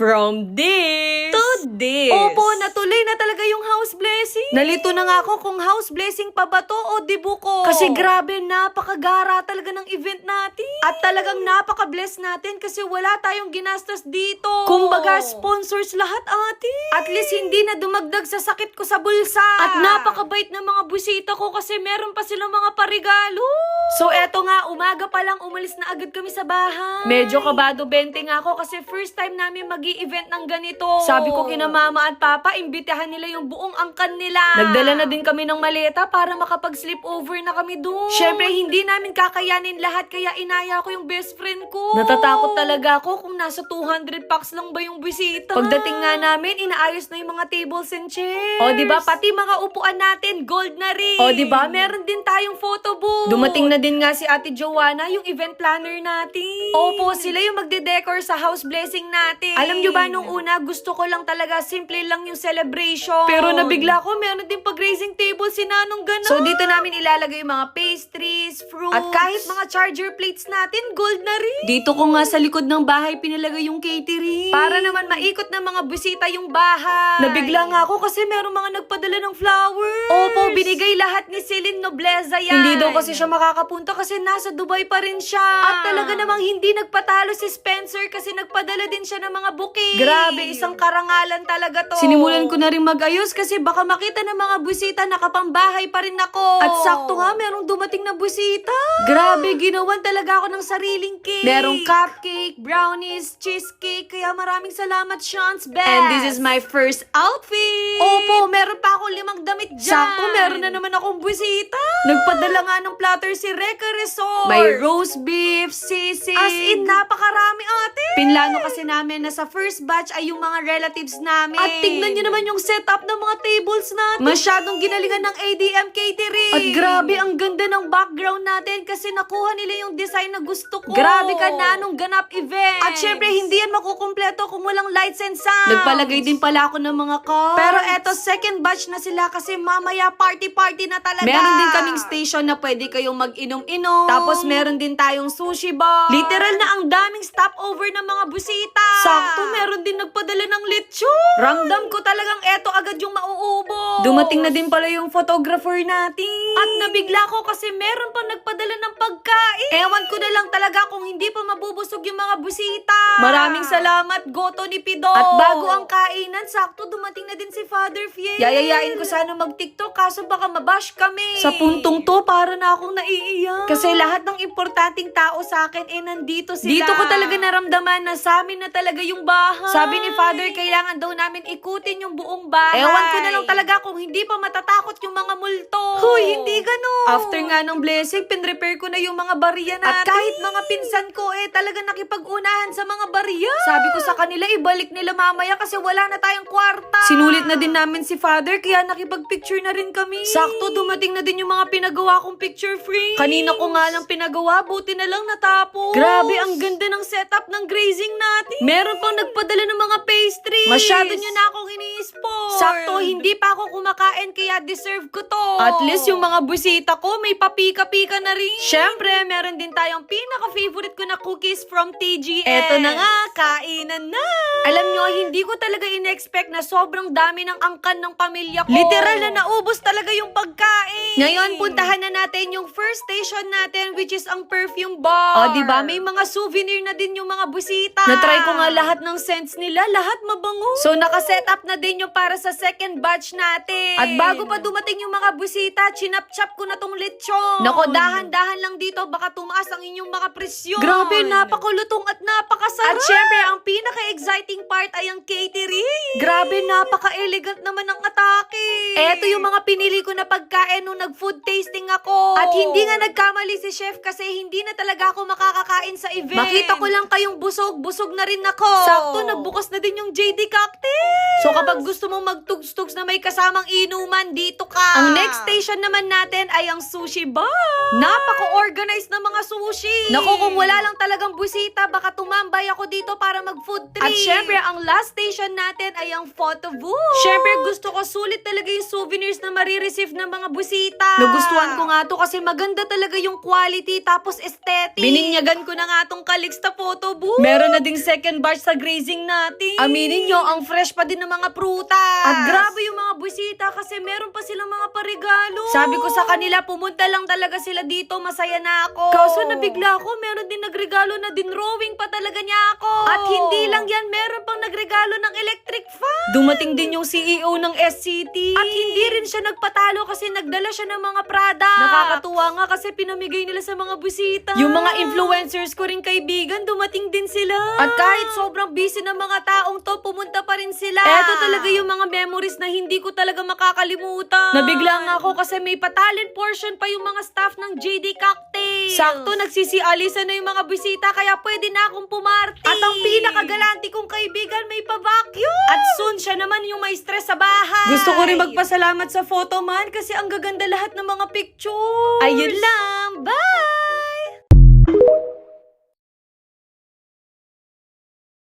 From this to this. Opo, natuloy na talaga yung house blessing. Nalito na nga ako kung house blessing pa ba to o dibuko. Kasi grabe, napakagara talaga ng event natin. At talagang napaka-bless natin kasi wala tayong ginastos dito. Kumbaga, sponsors lahat ate. At least hindi na dumagdag sa sakit ko sa bulsa. At napakabait ng mga busita ko kasi meron pa silang mga parigalo. So eto nga, umaga pa lang umalis na agad kami sa bahay. Medyo kabado 20 nga ako kasi first time namin mag-i-event ng ganito. Sabi ko kina mama at papa, imbitahan nila yung buong angkan nila. Nagdala na din kami ng maleta para makapag-sleepover na kami doon. Syempre, hindi namin kakayanin lahat kaya inaya ko yung best friend ko. Natatakot talaga ako kung nasa 200 packs lang ba yung bisita. Pagdating nga namin, inaayos na yung mga tables and chairs. O diba, pati mga upuan natin, gold na rin. O diba, meron din tayong photo booth. Dumating na din nga si Ate Joanna, yung event planner natin. Opo, sila yung magde-decor sa house blessing natin. Alam nyo ba, nung una, gusto ko lang talaga, simple lang yung celebration. Pero nabigla ko, meron din pag-raising table si Nanong ganon. So dito namin ilalagay yung mga pastries, fruits, at kahit mga charger plates natin, gold na rin. Dito ko nga sa likod ng bahay pinalagay yung catering. Para naman maikot ng mga bisita yung bahay. Nabigla nga ako kasi meron mga nagpadala ng flowers. Opo, binigay lahat ni Celine Nobleza yan. Hindi daw kasi siya makakapunta kasi nasa Dubai pa rin siya. At talaga namang hindi nagpatalo si Spencer kasi nagpadala din siya ng mga bouquet. Grabe, isang karangalan talaga to. Sinimulan ko na rin magayos kasi baka makita ng mga busita nakapambahay pa rin ako. At sakto nga, merong dumating na busita. Grabe, ginawan talaga ako ng sariling cake. Merong cupcake, brownies, cheesecake, kaya maraming salamat, Sean's Best. And this is my first outfit. Opo, meron pa ako 5 damit dyan. Sakto, meron na naman akong busita. Nagpadala nga ng platter si Reka Resort. May roast beef, sisig. As in, napakarami ate. Pinlano kasi namin na sa first batch ay yung mga relatives namin. At tingnan nyo naman yung setup ng mga tables natin. Masyadong ginalingan ng ADM catering. At grabe, ang ganda ng background natin kasi nakuha nila yung design na gusto ko. Grabe ka na nung ganap event. At syempre, hindi yan makukumpleto kung walang lights and sound. Nagpalagay din pala ako ng mga cups. Pero eto, second batch na sila kasi mamaya party-party na talaga. Meron din kaming station na pwede kayong mag-inom-inom. Tapos meron din tayong sushi bar. Literal na ang daming stopover ng mga busita. Sakto, meron din nagpadala ng lechon. Ramdam ko talagang eto agad yung mauubos. Dumating na din pala yung photographer natin. At nabigla ko kasi meron pang nagpadala ng pagkain. Ewan ko na lang talaga kung hindi pa mabubusog yung mga busita. Maraming salamat, Goto ni Pido. At bago ang kainan, sakto dumating na din si Father Fiel. Yayayain ko sana mag-TikTok kaso baka mabash kami. Sa puntong to, para na akong naiiyak. Kasi lahat ng importanteng tao sa akin nandito sila. Dito ko talaga naramdaman na sa amin na talaga yung bahay. Sabi ni Father, kailangan daw namin ikutin yung buong bahay. Ewan ko na lang talaga kung hindi pa matatakot yung mga multo. Huy, hindi ganun. After nga ng blessing, pinrepair ko na yung mga bariya natin. At kahit mga pinsan ko talaga nakipag-unahan sa mga bariya. Sabi ko sa kanila, ibalik nila mamaya kasi wala na tayong kwarta. Sinulit na din namin si Father kaya nakipag-picture na rin kami. Sakto, dumating na din yung mga pinagawa kong picture frame. Kanina ko nga lang pinagawa, buti na lang natapos. Grabe, ang ganda ng setup ng grazing natin. Meron pang nagpadala ng mga pastries. Masyado nyo na akong ini-sport. Sakto, hindi pa ako kumakain kaya deserve ko to. At least yung mga busita ko may papika-pika na rin. Syempre, meron din tayong pinaka-favorite ko na cookies from TGS. Eto na nga, kainan na. Alam nyo, hindi ko talaga in-expect na sobrang dami ng angkan ng pamilya ko. Literal na naubos talaga yung pagkain. Ngayon, puntahan na natin yung first station natin which is ang perfume bar. O, diba? May mga souvenir na din yung mga busita. Na-try ko nga lahat ng scents nila, lahat mabango. So, nakaset up na din yung para sa second batch natin. At bago pa dumating yung mga busita, chinap-chap ko na tong lechon. Nako, dahan-dahan lang dito, baka tumaas ang inyong mga presyon. Grabe, napakulutong at napakasarap. At syempre, ang pinaka-exciting part ay ang catering. Grabe, napaka-elegant naman ng atake. Eto yung mga pinili ko na pagkain nung nag-food tasting ako. At hindi nga nagkamali si chef kasi hindi na talaga ako makakakain sa event. Makita ko lang kayong busog na rin ako. Sakto, nagbukas na din yung JD Cocktails. So kapag gusto mong magtugs-tugs na may kasamang inuman, dito ka. Ang next station naman natin ay ang sushi bar. Napaka-organized na mga sushi. Naku, kung wala lang talagang busita, baka tumambay ako dito para mag-food trip. At syempre, ang last station natin ay ang photo booth. Syempre, gusto ko sulit talaga yung souvenirs na marireceive ng mga busita. Nagustuhan ko nga to kasi maganda talaga yung quality tapos aesthetic. Bininyagan ko na nga tong Calixta photo booth. Meron na ding second batch sa grazing natin. Aminin nyo, ang fresh pa din ng mga prutas. At grabe yung mga busita kasi meron pa silang mga parigalo. Sabi ko sa kanila, pumunta lang talaga sila dito, masaya na ako. Kaso nabigla ako, meron din nagregalo na din drawing pa talaga niya ako. At hindi lang yan, meron pang nagregalo ng electric fan. Dumating din yung CEO ng SCT. At hindi rin siya nagpatalo kasi nagdala siya ng mga products. Nakakatuwa nga kasi pinamigay nila sa mga busita. Yung mga influencers ko rin kaibigan, dumating din sila. At kahit sobrang busy ng mga taong to, pumunta pa rin sila. Eto talaga yung mga memories na hindi ko talaga makakalimutan. Nabigla nga ako kasi may patalent portion pa yung mga staff ng JD Cocktails. Sakto, nagsisialisan na yung mga bisita kaya pwede na akong pumarty. At ang pinakagalante kong kaibigan may pa-vacuum. At soon, siya naman yung may stress sa bahay. Gusto ko rin magpasalamat sa photoman kasi ang gaganda lahat ng mga pictures. Ayun lang, bye!